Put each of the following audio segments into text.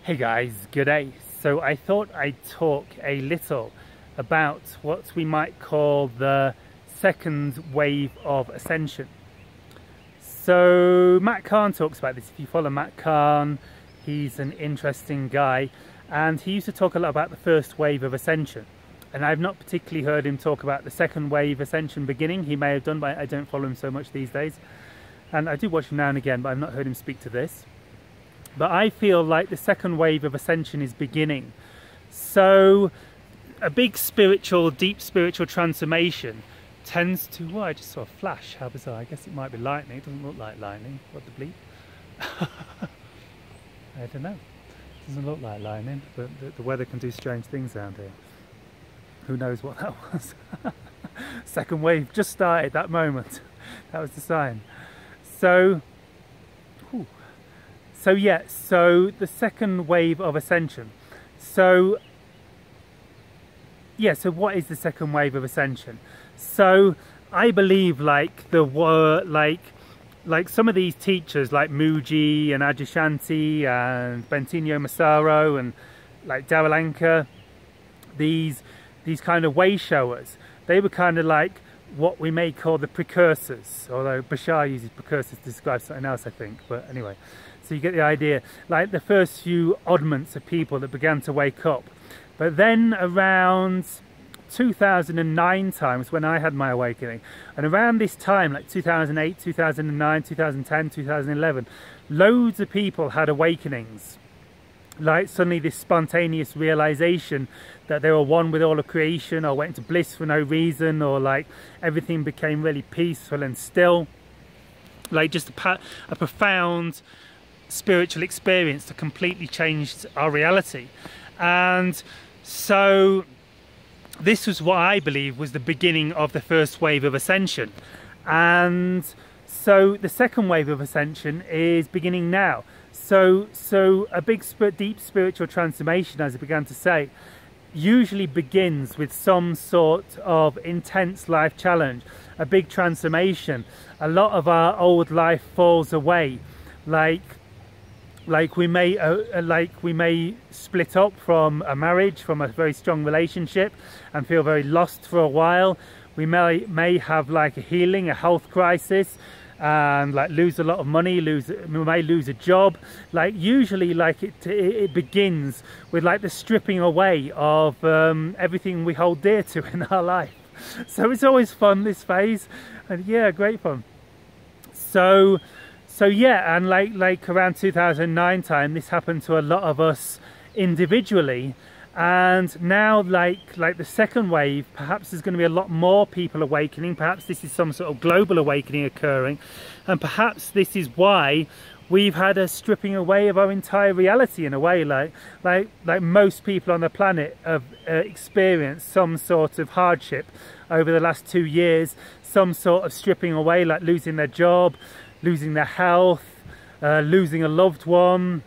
Hey guys, good day. So I thought I'd talk a little about what we might call the second wave of Ascension. So Matt Kahn talks about this. If you follow Matt Kahn, he's an interesting guy, and he used to talk a lot about the first wave of Ascension. And I've not particularly heard him talk about the second wave Ascension beginning. He may have done, but I don't follow him so much these days. And I do watch him now and again, but I've not heard him speak to this. But I feel like the second wave of Ascension is beginning. So a big spiritual, deep spiritual transformation tends to... Oh, I just saw a flash. How bizarre. I guess it might be lightning. It doesn't look like lightning. What the bleep? I don't know. It doesn't look like lightning, but the weather can do strange things around here. Who knows what that was? Second wave just started that moment. That was the sign. So... Whew. So yeah, so the second wave of Ascension. So yeah, so what is the second wave of Ascension? So I believe like like some of these teachers like Muji and Adyashanti and Bentinho Massaro and like Daryl Anka, these kind of way showers, they were kind of like what we may call the precursors, although Bashar uses precursors to describe something else, I think, but anyway. So you get the idea, like the first few oddments of people that began to wake up. But then around 2009 times when I had my awakening, and around this time, like 2008, 2009, 2010, 2011, loads of people had awakenings. Like suddenly this spontaneous realization that they were one with all of creation, or went into bliss for no reason, or like everything became really peaceful and still. Like just a profound spiritual experience that completely changed our reality. And so this was what I believe was the beginning of the first wave of Ascension. And so the second wave of Ascension is beginning now. So a big deep spiritual transformation, as I began to say, usually begins with some sort of intense life challenge, a big transformation. A lot of our old life falls away, like we may split up from a marriage, from a very strong relationship, and feel very lost for a while. We may have like a healing, a health crisis, and like lose a lot of money, we may lose a job. Like usually like it begins with like the stripping away of everything we hold dear to in our life. So it's always fun, this phase, and yeah, great fun. So yeah, and like around 2009 time, this happened to a lot of us individually. And now like the second wave, perhaps there's going to be a lot more people awakening. Perhaps this is some sort of global awakening occurring. And perhaps this is why we've had a stripping away of our entire reality in a way. Like most people on the planet have experienced some sort of hardship over the last 2 years. Some sort of stripping away, like losing their job, losing their health, losing a loved one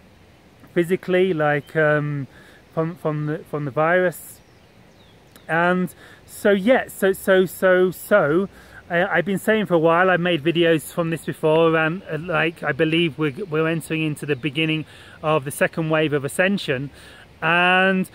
physically, like from the virus. And so yeah, so I've been saying for a while, I've made videos from this before, and like I believe we're entering into the beginning of the second wave of Ascension. And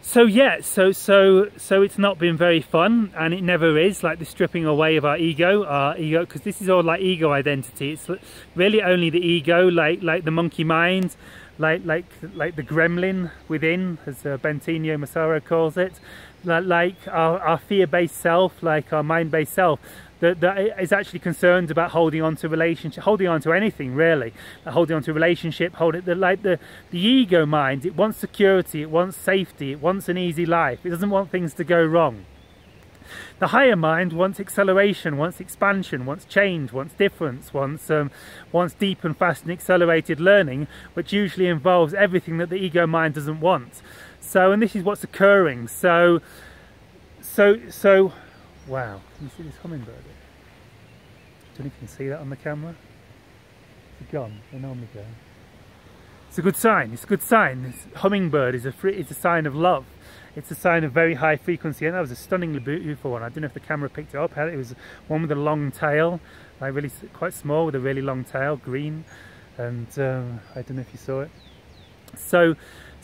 so yeah, so it's not been very fun, and it never is, like the stripping away of our ego, because this is all like ego identity. It's really only the ego, like the monkey mind, like the gremlin within, as Bentinho Massaro calls it, like our fear-based self, like our mind-based self, that is actually concerned about holding on to relationship, holding on to anything really, holding on to a relationship, the ego mind. It wants security, it wants safety, it wants an easy life, it doesn't want things to go wrong. The higher mind wants acceleration, wants expansion, wants change, wants difference, wants deep and fast and accelerated learning, which usually involves everything that the ego mind doesn't want. So, and this is what's occurring. So wow, can you see this hummingbird? I don't know if you can see that on the camera. It's gone, they normally go. It's a good sign, it's a good sign. This hummingbird is a sign of love. It's a sign of very high frequency, and that was a stunningly beautiful one. I don't know if the camera picked it up. It was one with a long tail, like really quite small with a really long tail, green, and I don't know if you saw it. So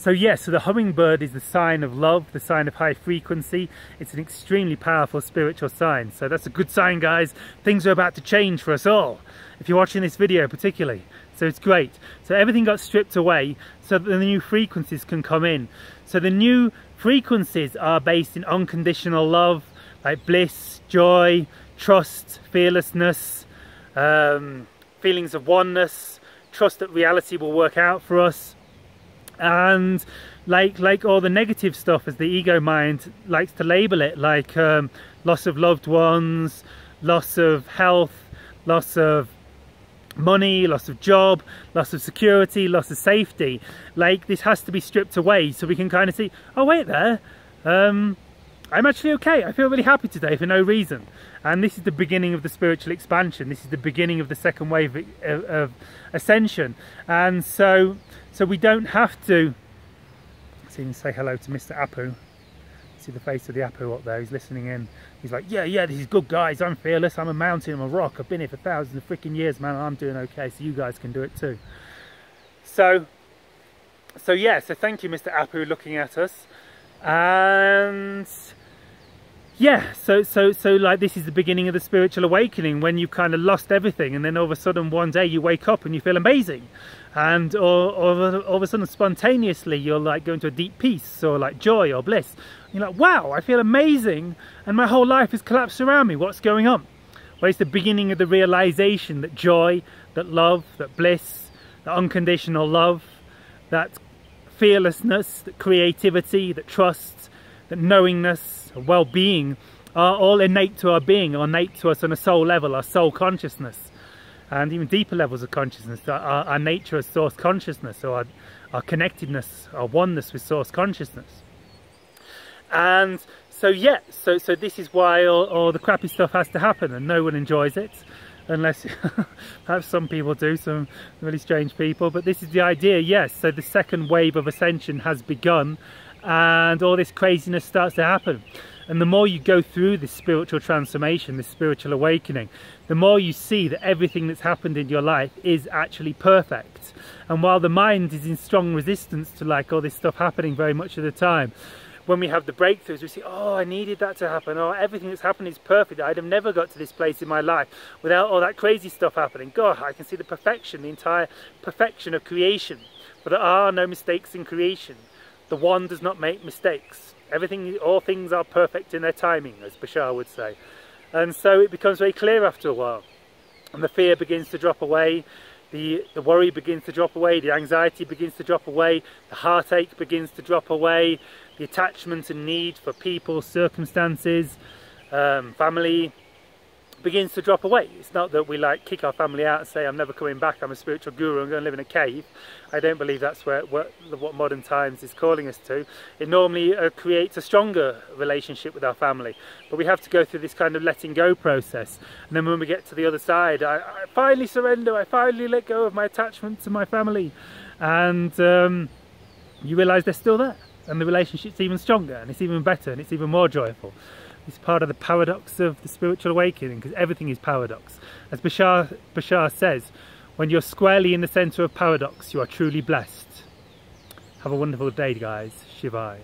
the hummingbird is the sign of love, the sign of high frequency. It's an extremely powerful spiritual sign. So that's a good sign, guys. Things are about to change for us all, if you're watching this video particularly. So it's great. So everything got stripped away so that the new frequencies can come in. So the new frequencies are based in unconditional love, like bliss, joy, trust, fearlessness, feelings of oneness, trust that reality will work out for us. And like all the negative stuff, as the ego mind likes to label it, like loss of loved ones, loss of health, loss of money, loss of job, loss of security, loss of safety, like this has to be stripped away so we can kind of see, oh wait there, I'm actually okay, I feel really happy today for no reason. And this is the beginning of the spiritual expansion. This is the beginning of the second wave of ascension. And so we don't have to, let's even say hello to Mr. Apu. See the face of the Apu up there, he's listening in. He's like, yeah, this is good, guys, I'm fearless, I'm a mountain, I'm a rock, I've been here for thousands of freaking years, man, I'm doing okay, so you guys can do it too. So yeah, so thank you, Mr. Apu, looking at us. And yeah, so like this is the beginning of the spiritual awakening, when you've kind of lost everything and then all of a sudden one day you wake up and you feel amazing, and or all of a sudden spontaneously you're like going to a deep peace or like joy or bliss. You're like, wow, I feel amazing and my whole life has collapsed around me, what's going on? Well, it's the beginning of the realization that joy, that love, that bliss, that unconditional love, that fearlessness, that creativity, that trust, that knowingness, well-being are all innate to our being, are innate to us on a soul level, our soul consciousness, and even deeper levels of consciousness, our nature as source consciousness, or our connectedness, our oneness with source consciousness. And so yeah, so this is why all the crappy stuff has to happen, and no one enjoys it, unless perhaps some people do, some really strange people, but this is the idea, yes. So the second wave of ascension has begun, and all this craziness starts to happen. And the more you go through this spiritual transformation, this spiritual awakening, the more you see that everything that's happened in your life is actually perfect. And while the mind is in strong resistance to like all this stuff happening very much of the time, when we have the breakthroughs, we see, oh, I needed that to happen, or everything that's happened is perfect, I'd have never got to this place in my life without all that crazy stuff happening. God, I can see the perfection, the entire perfection of creation. But there are no mistakes in creation. The one does not make mistakes. Everything, all things are perfect in their timing, as Bashar would say. And so it becomes very clear after a while. And the fear begins to drop away, the worry begins to drop away, the anxiety begins to drop away, the heartache begins to drop away, the attachment and need for people, circumstances, family begins to drop away. It's not that we like kick our family out and say, I'm never coming back, I'm a spiritual guru, I'm going to live in a cave. I don't believe that's what modern times is calling us to. It normally creates a stronger relationship with our family, but we have to go through this kind of letting go process. And then when we get to the other side, I finally surrender, I finally let go of my attachment to my family, and you realise they're still there, and the relationship's even stronger, and it's even better, and it's even more joyful. It's part of the paradox of the spiritual awakening, because everything is paradox. As Bashar says, when you're squarely in the centre of paradox, you are truly blessed. Have a wonderful day, guys. Shivai.